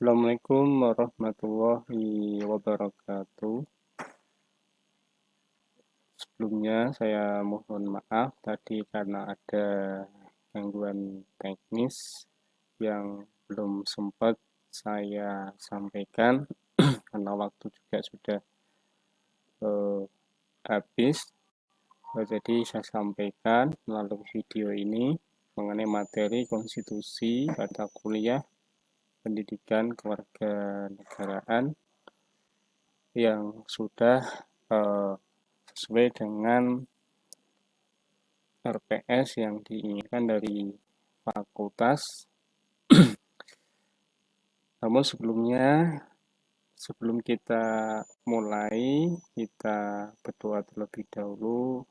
Assalamualaikum warahmatullahi wabarakatuh. Sebelumnya saya mohon maaf tadi karena ada gangguan teknis yang belum sempat saya sampaikan karena waktu juga sudah habis. Jadi saya sampaikan melalui video ini mengenai materi konstitusi pada kuliah pendidikan kewarganegaraan yang sudah sesuai dengan RPS yang diinginkan dari fakultas. Namun sebelum kita mulai, kita berdoa terlebih dahulu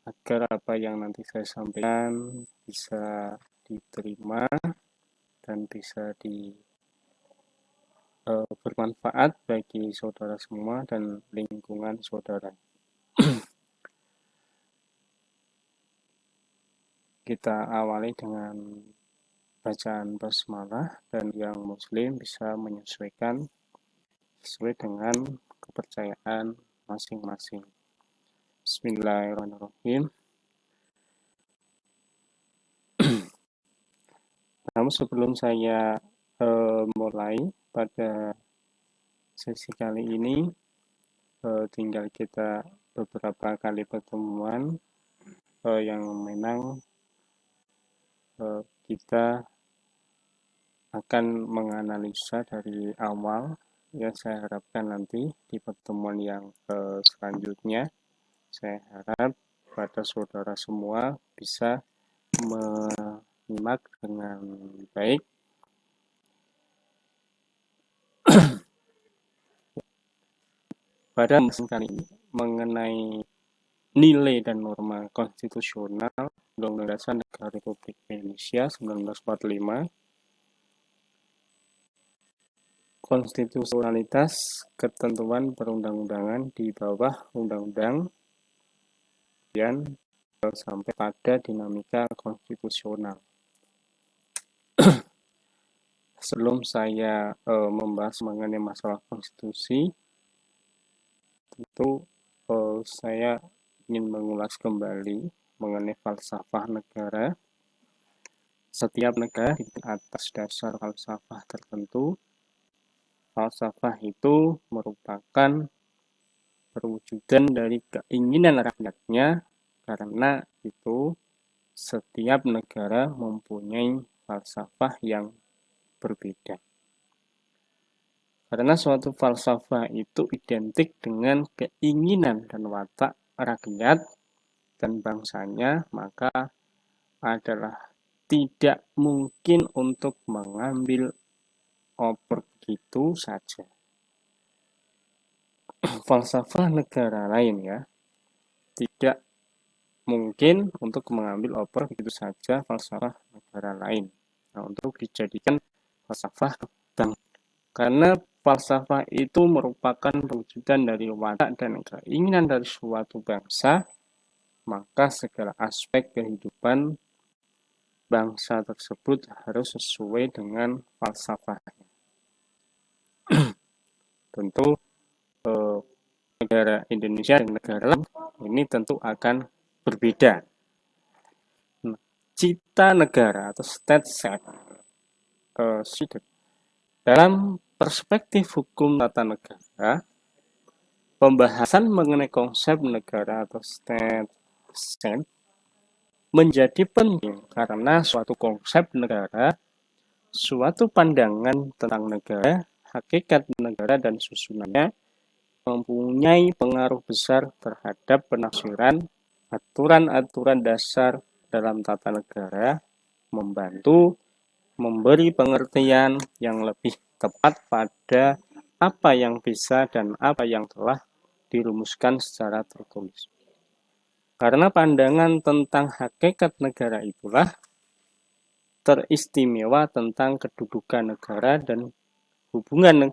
agar apa yang nanti saya sampaikan bisa diterima dan bisa bermanfaat bagi saudara semua dan lingkungan saudara. Kita awali dengan bacaan basmalah dan yang muslim bisa menyesuaikan sesuai dengan kepercayaan masing-masing. Bismillahirrahmanirrahim. Namun sebelum saya mulai pada sesi kali ini, tinggal kita beberapa kali pertemuan yang memang kita akan menganalisa dari awal. Ya, saya harapkan nanti di pertemuan yang selanjutnya, saya harap pada saudara semua bisa menyimak dengan baik. Pada mesin kali ini mengenai nilai dan norma konstitusional Undang-Undang Dasar Negara Republik Indonesia 1945, konstitusionalitas ketentuan perundang-undangan di bawah undang-undang dan sampai pada dinamika konstitusional. Sebelum saya membahas mengenai masalah konstitusi, tentu saya ingin mengulas kembali mengenai falsafah negara. Setiap negara di atas dasar falsafah tertentu. Falsafah itu merupakan perwujudan dari keinginan rakyatnya, karena itu setiap negara mempunyai falsafah yang berbeda. Karena suatu falsafah itu identik dengan keinginan dan watak rakyat dan bangsanya, maka adalah tidak mungkin untuk mengambil oper begitu saja. Falsafah negara lain ya, tidak mungkin untuk mengambil oper begitu saja falsafah negara lain. Nah, untuk dijadikan falsafah bang, karena falsafah itu merupakan perwujudan dari watak dan keinginan dari suatu bangsa, maka segala aspek kehidupan bangsa tersebut harus sesuai dengan falsafahnya. Tentu negara Indonesia dan negara lain ini tentu akan berbeda. Cita negara atau state dalam perspektif hukum tata negara, pembahasan mengenai konsep negara atau state menjadi penting karena suatu konsep negara, suatu pandangan tentang negara, hakikat negara dan susunannya mempunyai pengaruh besar terhadap penafsiran aturan-aturan dasar dalam tata negara, membantu memberi pengertian yang lebih tepat pada apa yang bisa dan apa yang telah dirumuskan secara tertulis. Karena pandangan tentang hakikat negara itulah teristimewa tentang kedudukan negara dan hubungan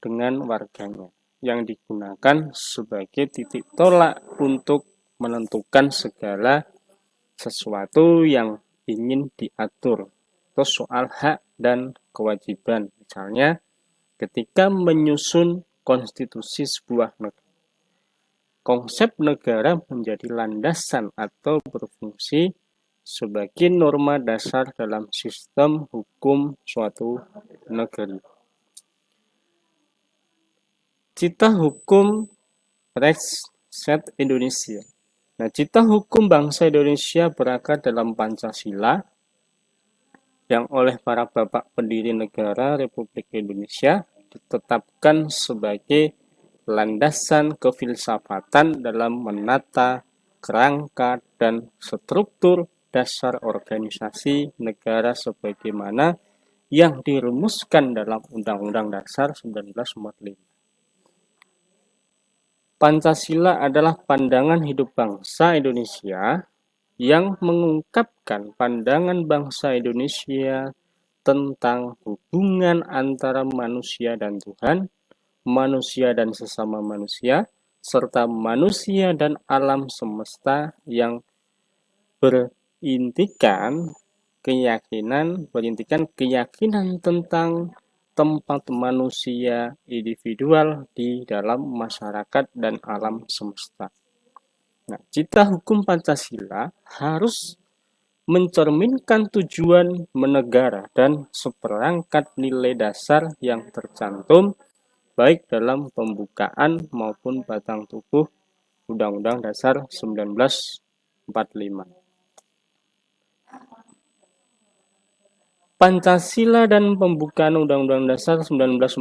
dengan warganya, yang digunakan sebagai titik tolak untuk menentukan segala sesuatu yang ingin diatur, atau soal hak dan kewajiban. Misalnya, ketika menyusun konstitusi sebuah negara, konsep negara menjadi landasan atau berfungsi sebagai norma dasar dalam sistem hukum suatu negeri. Cita hukum Rakyat Indonesia. Nah, cita hukum bangsa Indonesia berakar dalam Pancasila yang oleh para bapak pendiri negara Republik Indonesia ditetapkan sebagai landasan kefilsafatan dalam menata kerangka dan struktur dasar organisasi negara sebagaimana yang dirumuskan dalam Undang-Undang Dasar 1945. Pancasila adalah pandangan hidup bangsa Indonesia yang mengungkapkan pandangan bangsa Indonesia tentang hubungan antara manusia dan Tuhan, manusia dan sesama manusia, serta manusia dan alam semesta yang berintikan keyakinan tentang tempat manusia individual di dalam masyarakat dan alam semesta. Nah, cita hukum Pancasila harus mencerminkan tujuan menegara dan seperangkat nilai dasar yang tercantum baik dalam pembukaan maupun batang tubuh Undang-Undang Dasar 1945. Pancasila dan pembukaan Undang-Undang Dasar 1945.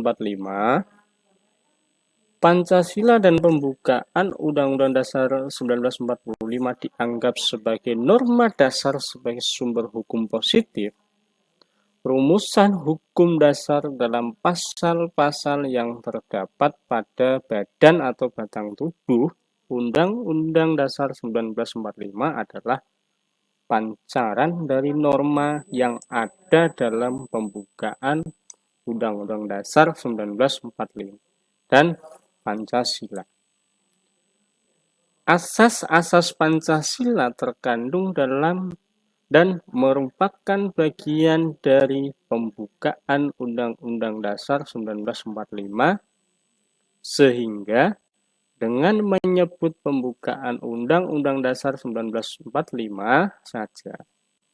Pancasila dan pembukaan Undang-Undang Dasar 1945 dianggap sebagai norma dasar sebagai sumber hukum positif. Rumusan hukum dasar dalam pasal-pasal yang terdapat pada badan atau batang tubuh Undang-Undang Dasar 1945 adalah pancaran dari norma yang ada dalam pembukaan Undang-Undang Dasar 1945 dan Pancasila. Asas-asas Pancasila terkandung dalam dan merupakan bagian dari pembukaan Undang-Undang Dasar 1945, sehingga dengan menyebut pembukaan Undang-Undang Dasar 1945 saja,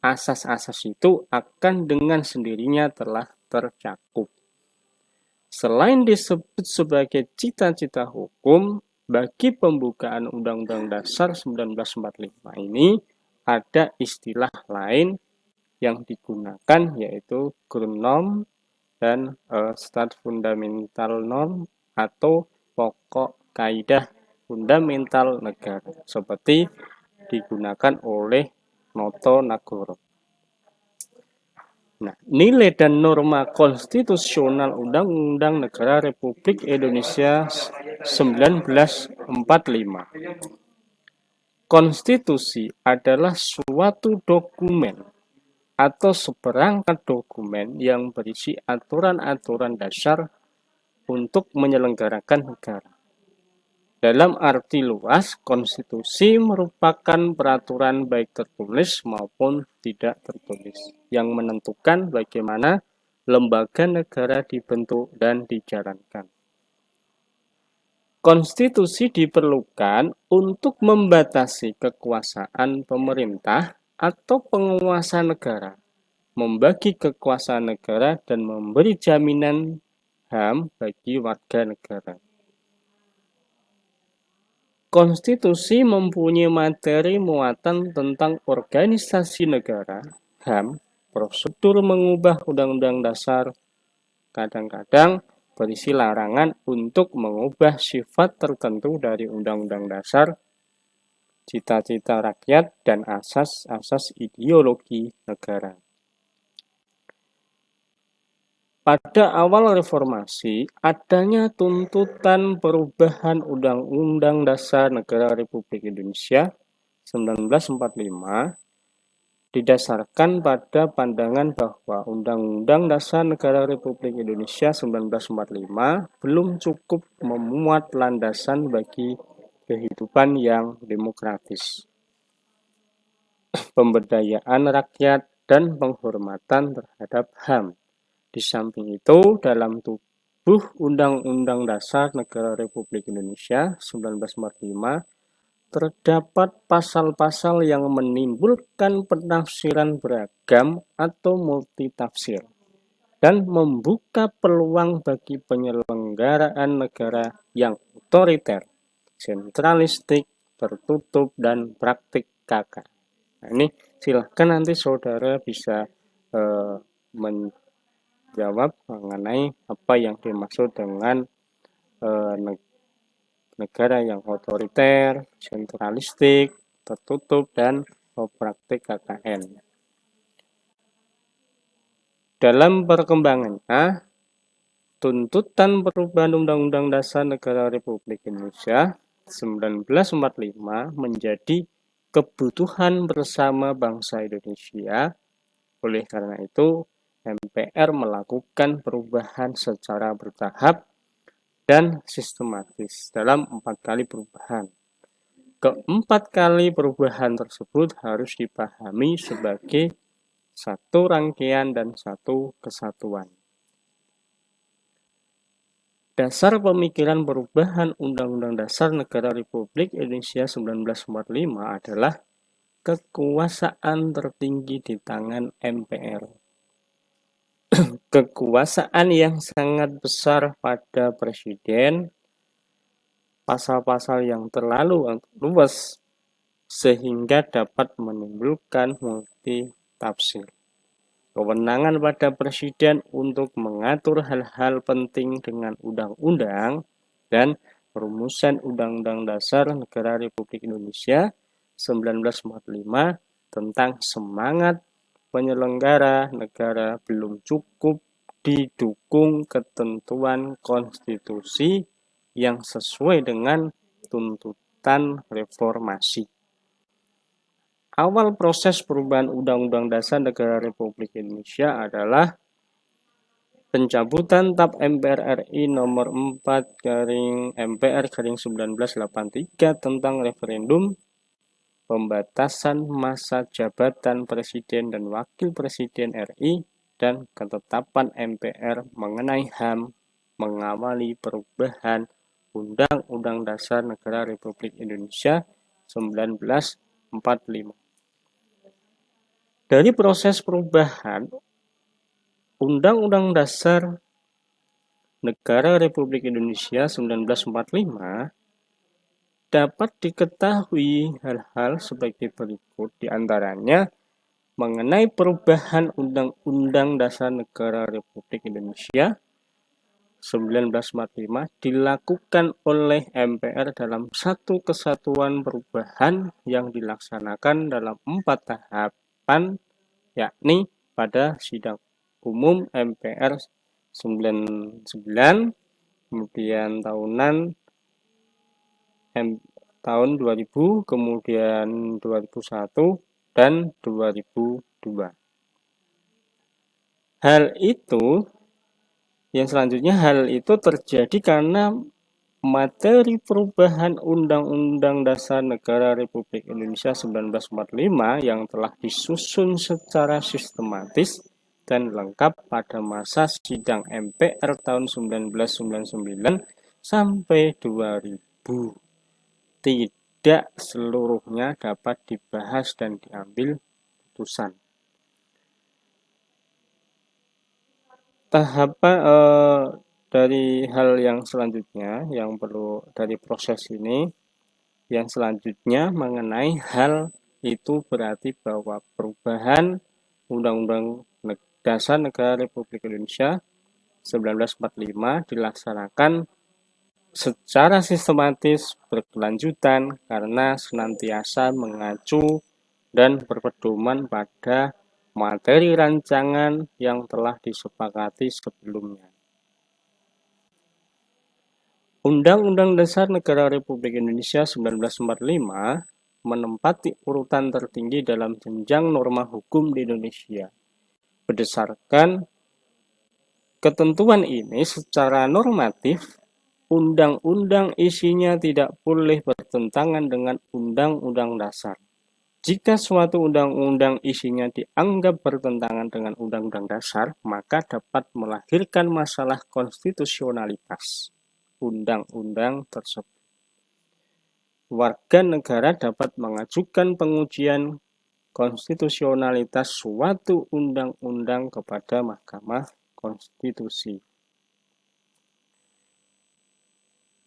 asas-asas itu akan dengan sendirinya telah tercakup. Selain disebut sebagai cita-cita hukum, bagi pembukaan Undang-Undang Dasar 1945 ini ada istilah lain yang digunakan yaitu Grundnorm dan Staatsfundamental Norm atau pokok kaidah fundamental negara seperti digunakan oleh Noto Nagoro. Nah, nilai dan norma konstitusional Undang-Undang Negara Republik Indonesia 1945. Konstitusi adalah suatu dokumen atau seperangkat dokumen yang berisi aturan-aturan dasar untuk menyelenggarakan negara. Dalam arti luas, konstitusi merupakan peraturan baik tertulis maupun tidak tertulis yang menentukan bagaimana lembaga negara dibentuk dan dijalankan. Konstitusi diperlukan untuk membatasi kekuasaan pemerintah atau penguasa negara, membagi kekuasaan negara dan memberi jaminan HAM bagi warga negara. Konstitusi mempunyai materi muatan tentang organisasi negara, HAM, prosedur mengubah undang-undang dasar, kadang-kadang berisi larangan untuk mengubah sifat tertentu dari undang-undang dasar, cita-cita rakyat, dan asas-asas ideologi negara. Pada awal reformasi, adanya tuntutan perubahan Undang-Undang Dasar Negara Republik Indonesia 1945 didasarkan pada pandangan bahwa Undang-Undang Dasar Negara Republik Indonesia 1945 belum cukup memuat landasan bagi kehidupan yang demokratis, pemberdayaan rakyat, dan penghormatan terhadap HAM. Di samping itu, dalam tubuh Undang-Undang Dasar Negara Republik Indonesia 1945 terdapat pasal-pasal yang menimbulkan penafsiran beragam atau multitafsir dan membuka peluang bagi penyelenggaraan negara yang otoriter, sentralistik, tertutup, dan praktik KK. Nah, ini silahkan nanti saudara bisa menjawab mengenai apa yang dimaksud dengan negara yang otoriter, sentralistik, tertutup, dan praktik KKN. Dalam perkembangannya, tuntutan perubahan Undang-Undang Dasar Negara Republik Indonesia 1945 menjadi kebutuhan bersama bangsa Indonesia. Oleh karena itu, MPR melakukan perubahan secara bertahap dan sistematis dalam 4 kali perubahan. Keempat kali perubahan tersebut harus dipahami sebagai satu rangkaian dan satu kesatuan. Dasar pemikiran perubahan Undang-Undang Dasar Negara Republik Indonesia 1945 adalah kekuasaan tertinggi di tangan MPR. Kekuasaan yang sangat besar pada presiden, pasal-pasal yang terlalu luas sehingga dapat menimbulkan multitafsir. Kewenangan pada presiden untuk mengatur hal-hal penting dengan undang-undang dan perumusan Undang-Undang Dasar Negara Republik Indonesia 1945 tentang semangat penyelenggara negara belum cukup didukung ketentuan konstitusi yang sesuai dengan tuntutan reformasi. Awal proses perubahan Undang-Undang Dasar Negara Republik Indonesia adalah pencabutan TAP MPR RI nomor 4/MPR/1983 tentang referendum, pembatasan masa jabatan Presiden dan Wakil Presiden RI, dan ketetapan MPR mengenai HAM mengawali perubahan Undang-Undang Dasar Negara Republik Indonesia 1945. Dari proses perubahan Undang-Undang Dasar Negara Republik Indonesia 1945 dapat diketahui hal-hal sebagai berikut, di antaranya mengenai perubahan Undang-Undang Dasar Negara Republik Indonesia 1945 dilakukan oleh MPR dalam satu kesatuan perubahan yang dilaksanakan dalam 4 tahapan, yakni pada sidang umum MPR 99, kemudian tahun 2000, kemudian 2001, dan 2002. Hal itu terjadi karena materi perubahan Undang-Undang Dasar Negara Republik Indonesia 1945 yang telah disusun secara sistematis dan lengkap pada masa sidang MPR tahun 1999 sampai 2000 tidak seluruhnya dapat dibahas dan diambil putusan. Tahapan dari hal yang selanjutnya yang perlu dari proses ini, yang selanjutnya mengenai hal itu berarti bahwa perubahan Undang-Undang Dasar Negara Republik Indonesia 1945 dilaksanakan secara sistematis berkelanjutan karena senantiasa mengacu dan berpedoman pada materi rancangan yang telah disepakati sebelumnya. Undang-Undang Dasar Negara Republik Indonesia 1945 menempati urutan tertinggi dalam jenjang norma hukum di Indonesia. Berdasarkan ketentuan ini, secara normatif, undang-undang isinya tidak boleh bertentangan dengan Undang-Undang Dasar. Jika suatu undang-undang isinya dianggap bertentangan dengan Undang-Undang Dasar, maka dapat melahirkan masalah konstitusionalitas undang-undang tersebut. Warga negara dapat mengajukan pengujian konstitusionalitas suatu undang-undang kepada Mahkamah Konstitusi.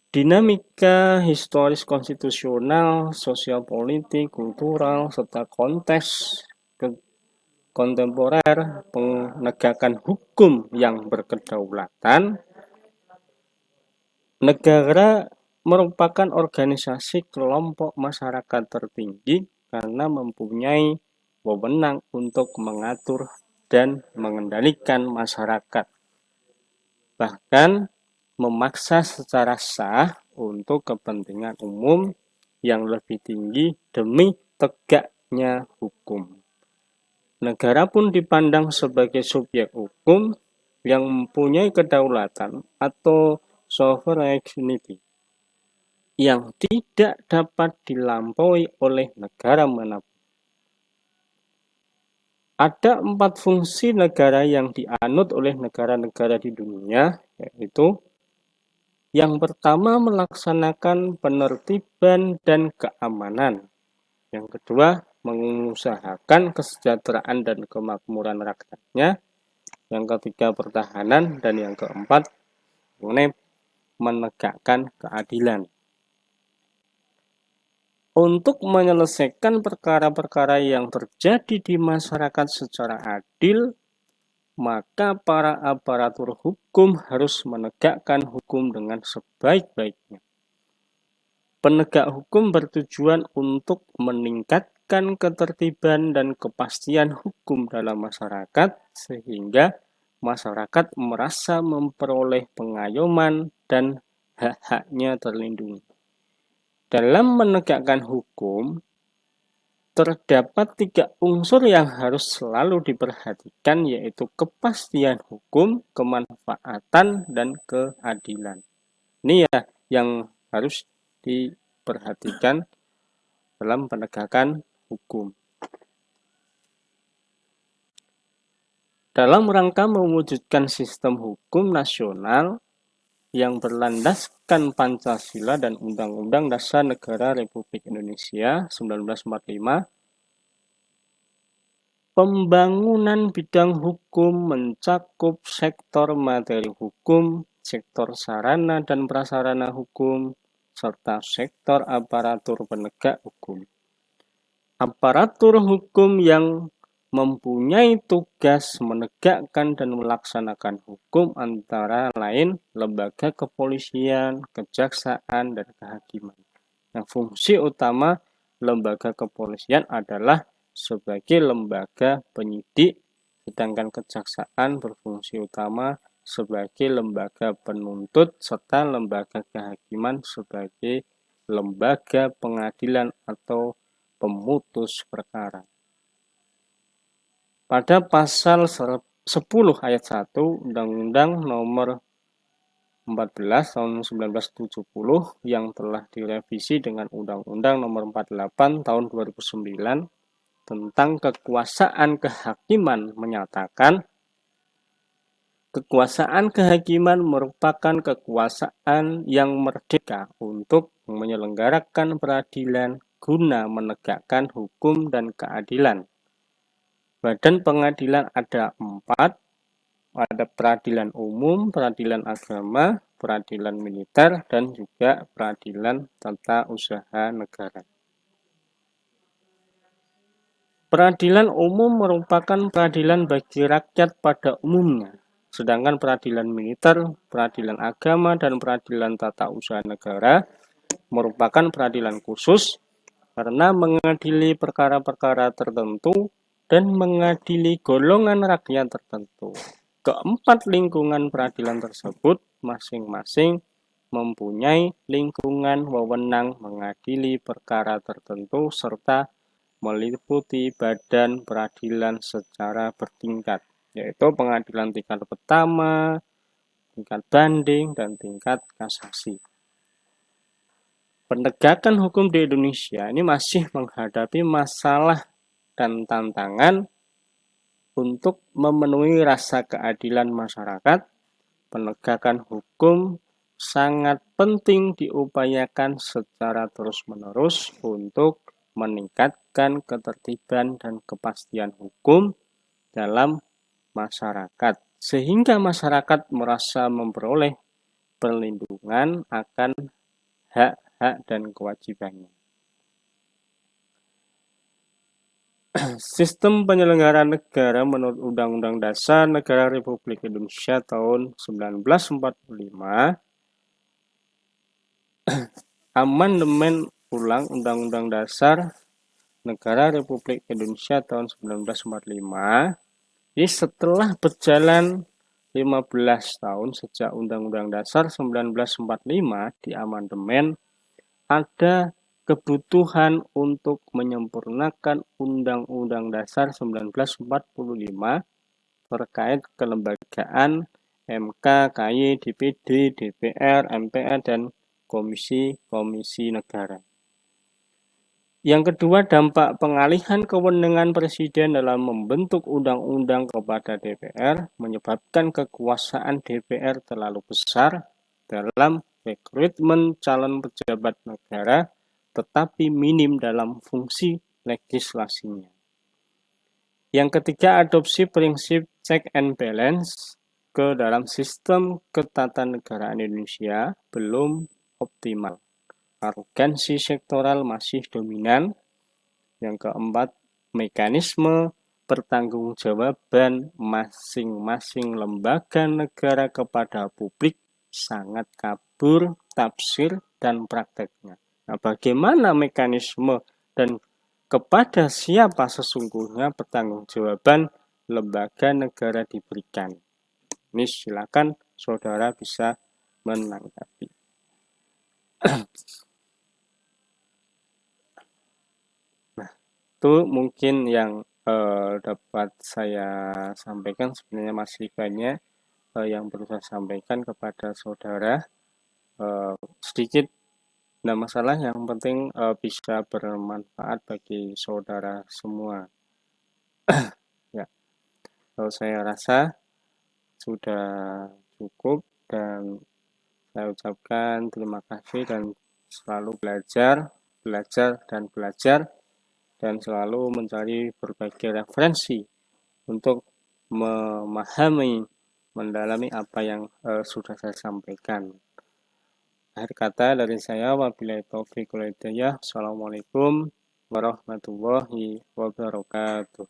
Dinamika historis konstitusional, sosial politik, kultural, serta konteks kontemporer penegakan hukum yang berkedaulatan. Negara merupakan organisasi kelompok masyarakat tertinggi karena mempunyai wewenang untuk mengatur dan mengendalikan masyarakat, bahkan memaksa secara sah untuk kepentingan umum yang lebih tinggi demi tegaknya hukum. Negara pun dipandang sebagai subjek hukum yang mempunyai kedaulatan atau sovereignty yang tidak dapat dilampaui oleh negara manapun. Ada 4 fungsi negara yang dianut oleh negara-negara di dunia, yaitu yang pertama, melaksanakan penertiban dan keamanan. Yang kedua, mengusahakan kesejahteraan dan kemakmuran rakyatnya. Yang ketiga, pertahanan. Dan yang keempat, menegakkan keadilan. Untuk menyelesaikan perkara-perkara yang terjadi di masyarakat secara adil, maka para aparatur hukum harus menegakkan hukum dengan sebaik-baiknya. Penegak hukum bertujuan untuk meningkatkan ketertiban dan kepastian hukum dalam masyarakat sehingga masyarakat merasa memperoleh pengayoman dan hak-haknya terlindungi. Dalam menegakkan hukum, terdapat 3 unsur yang harus selalu diperhatikan, yaitu kepastian hukum, kemanfaatan, dan keadilan. Ini ya yang harus diperhatikan dalam penegakan hukum. Dalam rangka mewujudkan sistem hukum nasional yang berlandaskan Pancasila dan Undang-Undang Dasar Negara Republik Indonesia 1945, pembangunan bidang hukum mencakup sektor materi hukum, sektor sarana dan prasarana hukum, serta sektor aparatur penegak hukum. Aparatur hukum yang mempunyai tugas menegakkan dan melaksanakan hukum antara lain lembaga kepolisian, kejaksaan, dan kehakiman. Yang fungsi utama lembaga kepolisian adalah sebagai lembaga penyidik, sedangkan kejaksaan berfungsi utama sebagai lembaga penuntut, serta lembaga kehakiman sebagai lembaga pengadilan atau pemutus perkara. Pada pasal 10 ayat 1 Undang-Undang Nomor 14 tahun 1970 yang telah direvisi dengan Undang-Undang Nomor 48 tahun 2009 tentang kekuasaan kehakiman menyatakan, kekuasaan kehakiman merupakan kekuasaan yang merdeka untuk menyelenggarakan peradilan guna menegakkan hukum dan keadilan. Badan pengadilan ada 4, ada peradilan umum, peradilan agama, peradilan militer, dan juga peradilan tata usaha negara. Peradilan umum merupakan peradilan bagi rakyat pada umumnya, sedangkan peradilan militer, peradilan agama, dan peradilan tata usaha negara merupakan peradilan khusus karena mengadili perkara-perkara tertentu dan mengadili golongan rakyat tertentu. Keempat lingkungan peradilan tersebut masing-masing mempunyai lingkungan wewenang mengadili perkara tertentu serta meliputi badan peradilan secara bertingkat, yaitu pengadilan tingkat pertama, tingkat banding, dan tingkat kasasi. penegakan hukum di Indonesia ini masih menghadapi masalah dan tantangan untuk memenuhi rasa keadilan masyarakat. Penegakan hukum sangat penting diupayakan secara terus-menerus untuk meningkatkan ketertiban dan kepastian hukum dalam masyarakat, sehingga masyarakat merasa memperoleh perlindungan akan hak-hak dan kewajibannya. Sistem penyelenggaraan negara menurut Undang-Undang Dasar Negara Republik Indonesia tahun 1945, Amandemen Ulang Undang-Undang Dasar Negara Republik Indonesia tahun 1945, ini setelah berjalan 15 tahun sejak Undang-Undang Dasar 1945 diamandemen, ada kebutuhan untuk menyempurnakan Undang-Undang Dasar 1945 terkait kelembagaan MK, KY, DPD, DPR, MPR, dan komisi-komisi negara. Yang kedua, dampak pengalihan kewenangan Presiden dalam membentuk undang-undang kepada DPR menyebabkan kekuasaan DPR terlalu besar dalam rekrutmen calon pejabat negara, tetapi minim dalam fungsi legislasinya. Yang ketiga, adopsi prinsip check and balance ke dalam sistem ketatanegaraan Indonesia belum optimal. Arogansi sektoral masih dominan. Yang keempat, mekanisme pertanggungjawaban masing-masing lembaga negara kepada publik sangat kabur tafsir dan prakteknya. Nah, bagaimana mekanisme dan kepada siapa sesungguhnya pertanggungjawaban lembaga negara diberikan? Ini silakan saudara bisa menanggapi. Nah, itu mungkin yang dapat saya sampaikan. Sebenarnya masih banyak yang perlu saya sampaikan kepada saudara. Sedikit, tidak masalah, yang penting bisa bermanfaat bagi saudara semua. Ya, saya rasa sudah cukup, dan saya ucapkan terima kasih, dan selalu belajar, dan selalu mencari berbagai referensi untuk memahami, mendalami apa yang sudah saya sampaikan. Akhir kata dari saya, wabillahi taufiq wal hidayah. Assalamualaikum warahmatullahi wabarakatuh.